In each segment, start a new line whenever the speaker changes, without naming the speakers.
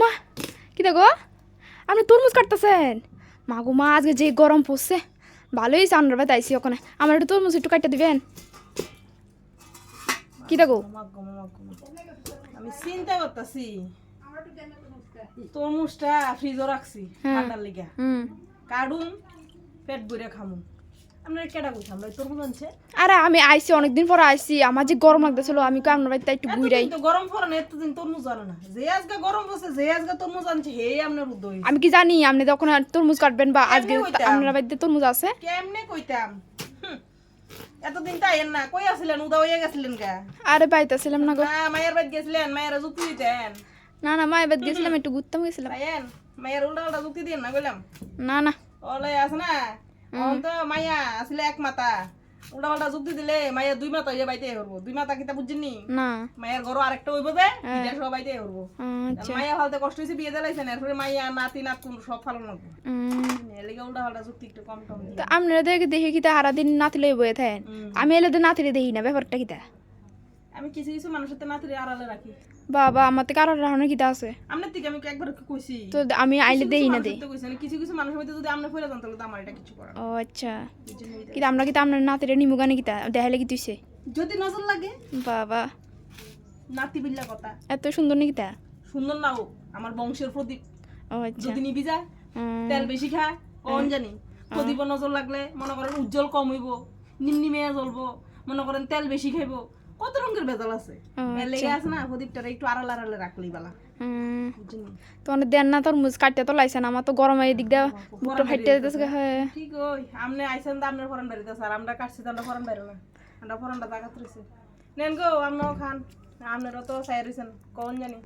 মা কি দেখো আপনি তরমুজ কাটতেছেন? মা গো মা, আজকে যে গরম পড়ছে, ভালোই চান্ডার বাদ আইসি ওখানে, আমার একটু তরমুজ একটু কাটতে দিবেন? কি দেখো
আমি চিন্তা করতেছি তরমুজটা ফ্রিজে রাখছি ঠান্ডার লিগা কাটুম পেট ভরে খামু। আপনার কেডা কইতাম লই তরমুজ আনছে?
আরে আমি আইসি অনেকদিন পর আইসি, আমার যে গরম লাগতেছিল আমি কই আপনার বাড়িতে একটু ঘুরাই।
তো গরম পড়ে না এতদিন তরমুজ আনে না, যে আজকে গরম পড়ছে যে আজকে তরমুজ আনছে হে আপনার বুদ্ধ হইছে।
আমি কি জানি আপনি যখন তরমুজ কাটবেন বা আজকে
কেমনে কইতাম?
আপনার বাড়িতে তরমুজ আছে?
কেমনে কইতাম? এতদিন তাইয়েন না, কই আছিলেন? উদা হইয়া গেছিলেন গা?
আরে পাইতেছিলাম না গো।
না মায়ের বাড়ি গেছিলেন, মায়ের যুক্তি দিতেন।
না না, মায়ের বাড়িতে গেছিলাম, একটু ঘুরতাম গেছিলাম।
তাইয়েন মায়ের উল্টা উল্টা যুক্তি দিন না কইলাম।
না না
ওলে আছে না অন তো মাইয়া আসলে এক মাথা, উল্টা পাল্টা যুক্তি দিলে মাইয়া দুই মাথা হইয়া বাইতে হরবো। দুই মাথা কিতা বুঝছেননি?
না।
মায়ের ঘরও আরেকটা হইব যে এটা সব বাইতে হরবো।
আচ্ছা।
মাইয়া ফালতে কষ্ট হইছে বিয়ে দিলাইছেন, এরপরে মাইয়া নাতি নাতকুন সব ফালন লাগবে। এলিগে উল্টা পাল্টা যুক্তি একটু কম কম
তো আপনারা দেখে দেখি কিতা সারাদিন নাতিলে বয়ে থাকেন, আমি এলে তো নাতিলে দেখি না, ব্যাপারটা কিতা?
আমি কিছু কিছু মানুষের তো নাতিরে আড়ালে রাখি।
বাবা আমার থেকে আরো রাহনে কিতা আছে?
আপনার থেকে আমি একবার কইছি
তো আমি আইলে দেই না দেই।
কিছু কিছু মানুষের মধ্যে যদি আপনি ফেলে যান তাহলে তো আমার এটা কিছু করার
ও আচ্ছা, কিতা আমরা কিতা আপনার নাতিরে নিমু গানে কিতা দেখাইলে কি তুইছে?
যদি নজর লাগে
বাবা
নাতি বিল্লা কথা
এত সুন্দর নি কিতা?
সুন্দর না হোক আমার বংশের প্রদীপ।
ও আচ্ছা।
যদি নিবি যা তেল বেশি খা কোন জানি প্রদীপ নজর লাগলে মনে করেন উজ্জ্বল কম হইব, নিমনিমিয়া জ্বলবো, মনে করেন তেল বেশি খাইবো, কত রঙের ভেজাল আছে। লেগে আছে না প্রদীপটা একটু আড়াল আড়ালে রাখলেই বালা।
তো অনেক দেন না তরমুজ কাটতে তো লাইছেন, আমার তো গরমে এদিক দিয়ে বুকটা ফাইটে যেতেছে। হ্যাঁ
ঠিক ওই আপনি আইছেন তো আপনার ফরান বাড়িতে স্যার, আমরা কাটছি তো আমরা ফরান বাইরে না, আমরা ফরানটা জায়গা রয়েছে নেন গো আপনিও খান। আপনারও তো চাই রয়েছেন কোন জানি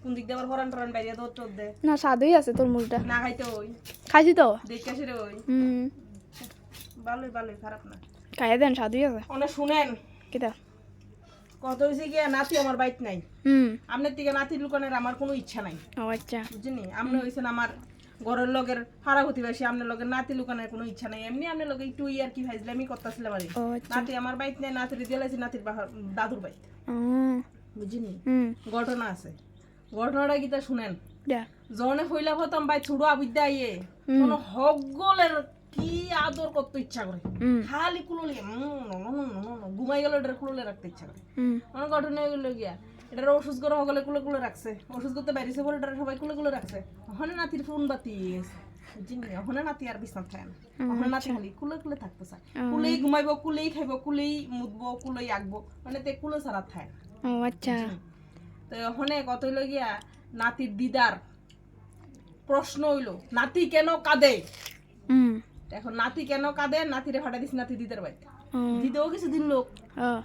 কোন দিক দিয়ে আবার ফরান টরান বাইরে দৌড় টোর দে
না, স্বাদই আছে তরমুজটা।
না খাইতে ওই
খাইছি তো।
দেখে আসে রে ওই ভালোই ভালোই খারাপ না,
খাইয়া দেন, স্বাদই আছে।
অনেক শুনেন
কিতা?
কত হয়েছে গিয়া নাতি আমার বাইক নাই, আপনার থেকে নাতি লুকানোর আমার কোনো ইচ্ছা নাই।
ও আচ্ছা।
বুঝলি আপনি হয়েছেন আমার ঘরের লগের হারা প্রতিবাসী, আপনার লগের নাতি লুকানোর কোনো ইচ্ছা নাই। এমনি আপনার লগে একটু ইয়ার কি ভাইজলে আমি করতেছিলাম আর নাতি আমার বাইক নেই, নাতির দিয়েছি নাতির দাদুর বাইক। বুঝিনি ঘটনা আছে, ঘটনাটা কি তা শুনেন। জনে হইলা হতাম ভাই ছুড়ো আবিদ্যা ইয়ে কোনো হগলের কি আদর করতে ইচ্ছা করে, খালি কুললে ঘুমাই গেল এটা কুললে রাখতে ইচ্ছা করে। অনেক ঘটনা হইল গিয়া এটার ওষুধ করে হগলে কুলে কুলে রাখছে, ওষুধ করতে বাইরেছে বলে এটা সবাই কুলে কুলে রাখছে। ওখানে নাতির ফোন বাতি গেছে, বুঝিনি ওখানে নাতি আর বিছনা থাকে না, ওখানে নাতি খালি কুলে কুলে থাকতে চায়, কুলেই ঘুমাইবো, কুলেই খাইবো, কুলেই মুতবো, কুলেই আঁকবো, মানে তে কুলে ছাড়া থাকে।
ও আচ্ছা।
তো ওখানে কত হইল গিয়া নাতির দিদার প্রশ্ন হইলো নাতি কেন কাঁদে। এখন নাতি কেন কাঁদে, নাতিরে ফাটা দিস নাতি দিদার বাড়িতে, দিদাও কিছুদিন লোক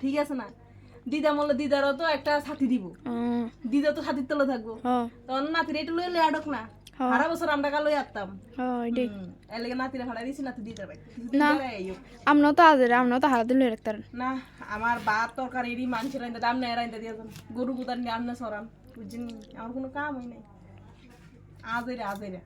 ঠিক আছে না, দিদা বললো দিদারও তো একটা ছাতি দিব, দিদা তো ছাতির তলে থাকবো, তখন নাতিরে একটু লইলে আডক না, সারা বছর আমরা কালোই আসতাম এলাকা নাতিরে ফাটা দিছি নাতি দিদার বাড়িতে।
আমরাও তো আজ আমরাও তো হারাতে লই রাখতাম
না আমার ভাত তরকারি এরই মানুষের রাইন্দা দাম নেই রাইন্দা দিয়ে গরু গুদার নিয়ে আমনে সরান, বুঝছেন আমার কোনো কাম হয় নাই আজেরা আজেরা।